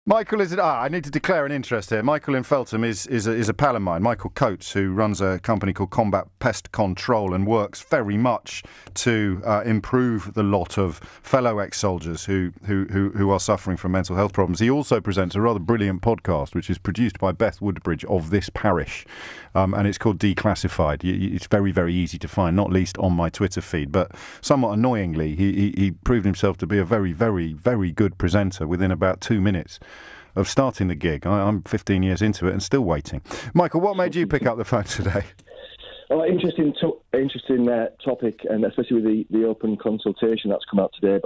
Michael is. I need to declare an interest here. Michael in Feltham is a pal of mine, Michael Coates, who runs a company called Combat Pest Control and works very much to improve the lot of fellow ex-soldiers who are suffering from mental health problems. He also presents a rather brilliant podcast, which is produced by Beth Woodbridge of this parish, and it's called Declassified. It's very, very easy to find, not least on my Twitter feed. But somewhat annoyingly, he proved himself to be a very, very, very good presenter within about 2 minutes of starting the gig. I'm 15 years into it and still waiting. Michael, what made you pick up the phone today? Oh, interesting topic, and especially with the open consultation that's come out today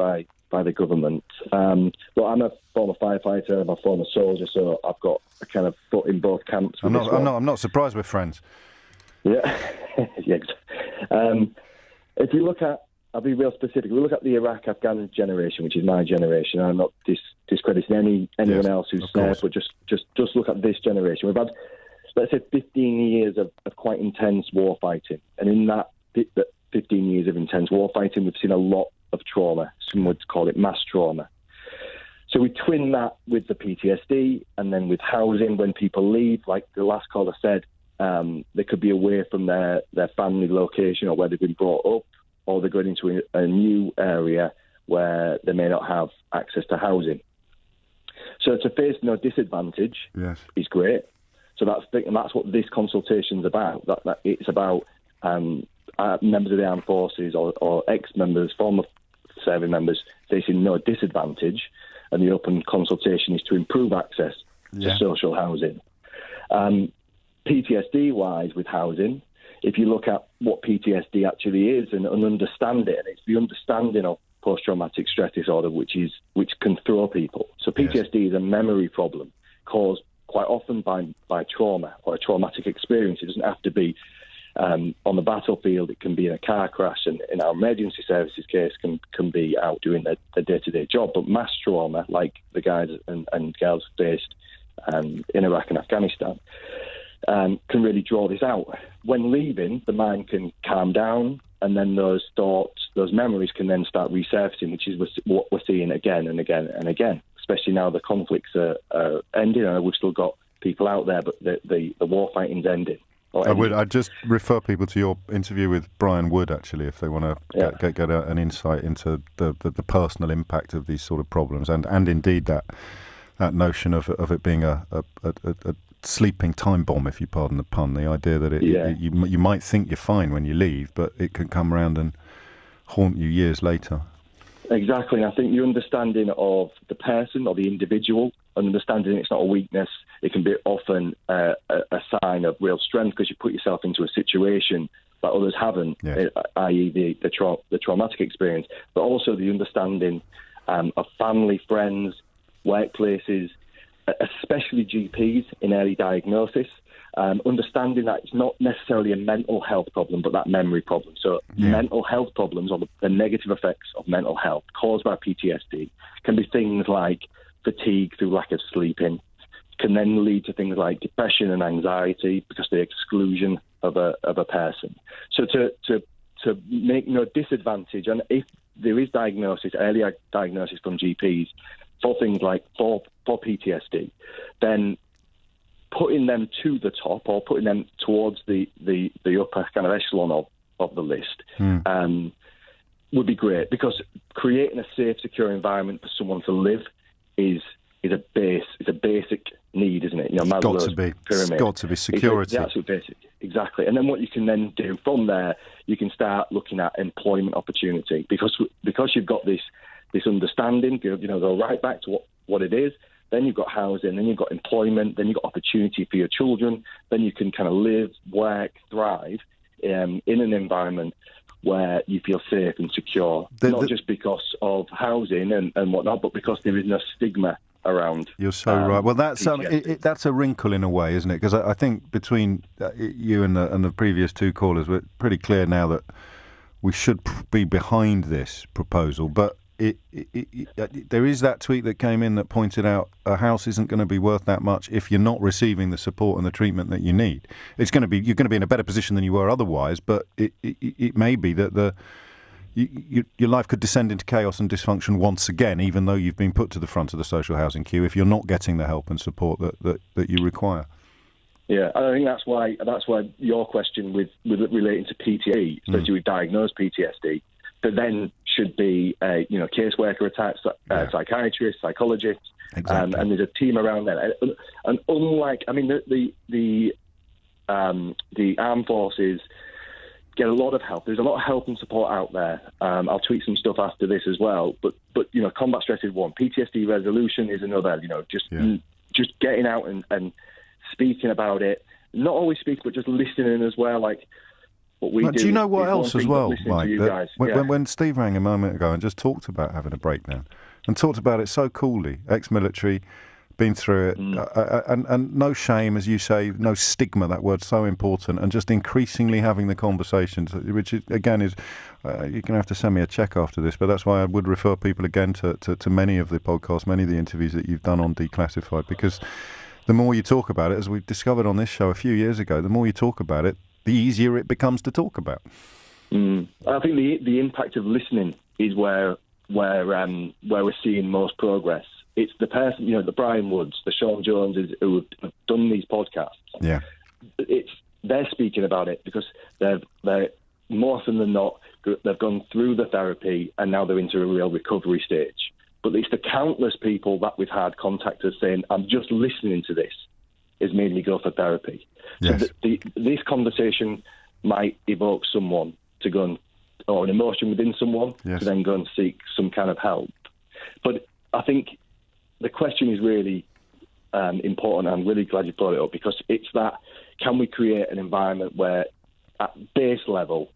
by the government. Well, I'm a former firefighter, I'm a former soldier, so I've got a kind of foot in both camps. I'm not surprised we're friends. Yeah, yeah. If you look at, I'll be real specific. If we look at the Iraq-Afghan generation, which is my generation, and I'm not discrediting anyone else who's there, but just look at this generation. We've had, let's say, 15 years of quite intense war fighting. And in that 15 years of intense war fighting, we've seen a lot of trauma. Some would call it mass trauma. So we twin that with the PTSD and then with housing. When people leave, like the last caller said, they could be away from their family location or where they've been brought up, or they're going into a new area where they may not have access to housing. So to face no disadvantage is great. So that's what this consultation's about. That it's about members of the armed forces or ex-members, former serving members facing no disadvantage, and the open consultation is to improve access to social housing. PTSD-wise with housing, if you look at what PTSD actually is and understand it, and it's the understanding of post-traumatic stress disorder which can throw people. So PTSD is a memory problem caused quite often by trauma or a traumatic experience. It doesn't have to be on the battlefield. It can be in a car crash, and in our emergency services case can be out doing their day-to-day job. But mass trauma, like the guys and girls faced in Iraq and Afghanistan, can really draw this out. When leaving, the mind can calm down, and then those thoughts, those memories can then start resurfacing, which is what we're seeing again and again and again, especially now the conflicts are ending. And we've still got people out there, but the war fighting's ending. I'd just refer people to your interview with Brian Wood, actually, if they want to get an insight into the personal impact of these sort of problems, and indeed that notion of it being a sleeping time bomb, if you pardon the pun. The idea that you might think you're fine when you leave, but it can come around and haunt you years later. Exactly. And I think the understanding of the person or the individual, understanding it's not a weakness, it can be often a sign of real strength because you put yourself into a situation that others haven't, i.e. the traumatic experience, but also the understanding of family, friends, workplaces, especially GPs in early diagnosis, understanding that it's not necessarily a mental health problem, but that memory problem. So mental health problems, or the negative effects of mental health caused by PTSD, can be things like fatigue through lack of sleeping, can then lead to things like depression and anxiety because of the exclusion of a person. So to make no disadvantage, and if there is early diagnosis from GPs for things like for PTSD, then putting them to the top or putting them towards the upper kind of echelon of the list would be great, because creating a safe, secure environment for someone to live is a basic need, isn't it? You know, Maslow's pyramid. It's got to be security. It's the absolute basic, exactly. And then what you can then do from there, you can start looking at employment opportunity, because you've got this understanding, go right back to what it is. Then you've got housing, then you've got employment, then you've got opportunity for your children. Then you can kind of live, work, thrive in an environment where you feel safe and secure, not just because of housing and whatnot, but because there is no stigma around. You're so right. Well, that's that's a wrinkle in a way, isn't it? Because I think between you and the previous two callers, we're pretty clear now that we should be behind this proposal, but there is that tweet that came in that pointed out a house isn't going to be worth that much if you're not receiving the support and the treatment that you need. You're going to be in a better position than you were otherwise, but it may be that your life could descend into chaos and dysfunction once again, even though you've been put to the front of the social housing queue, if you're not getting the help and support that you require. Yeah, I think that's why your question with relating to PTSD, especially with diagnosed PTSD, that then should be a caseworker attached, psychiatrist, psychologist, exactly. And there's a team around that. And unlike, the armed forces get a lot of help. There's a lot of help and support out there. I'll tweet some stuff after this as well. But combat stress is one. PTSD resolution is another. Just getting out and speaking about it. Not always speak, but just listening as well. Like what we do. Do you know what else as well, Mike? When Steve rang a moment ago and just talked about having a breakdown and talked about it so coolly, ex-military, been through it, and no shame, as you say, no stigma, that word's so important, and just increasingly having the conversations, which again is, you're going to have to send me a check after this, but that's why I would refer people again to many of the podcasts, many of the interviews that you've done on Declassified, because the more you talk about it, as we discovered on this show a few years ago, the more you talk about it, the easier it becomes to talk about. I think the impact of listening is where we're seeing most progress. It's the person, the Brian Woods, the Sean Joneses who have done these podcasts. Yeah, they're speaking about it because they're more often than not, they've gone through the therapy and now they're into a real recovery stage. But it's the countless people that we've had contact us saying, "I'm just listening to this has made me go for therapy." Yes. So this conversation might evoke someone to go or an emotion within someone to then go and seek some kind of help. But I think the question is really important. I'm really glad you brought it up because it's that, can we create an environment where at base level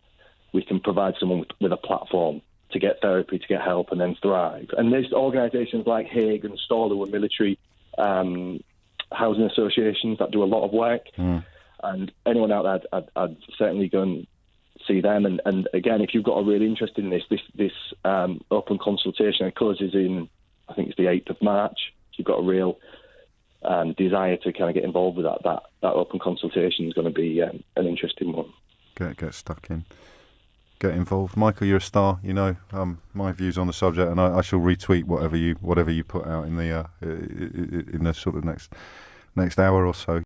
we can provide someone with a platform to get therapy, to get help and then thrive. And there's organisations like Hague and Stall who are military housing associations that do a lot of work. And anyone out there, I'd certainly go and see them. And again, if you've got a real interest in this open consultation, it closes in, I think it's the 8th of March. If you've got a real desire to kind of get involved with that open consultation is going to be an interesting one. Get stuck in. Get involved. Michael, you're a star. My views on the subject, and I shall retweet whatever you put out in the sort of next hour or so.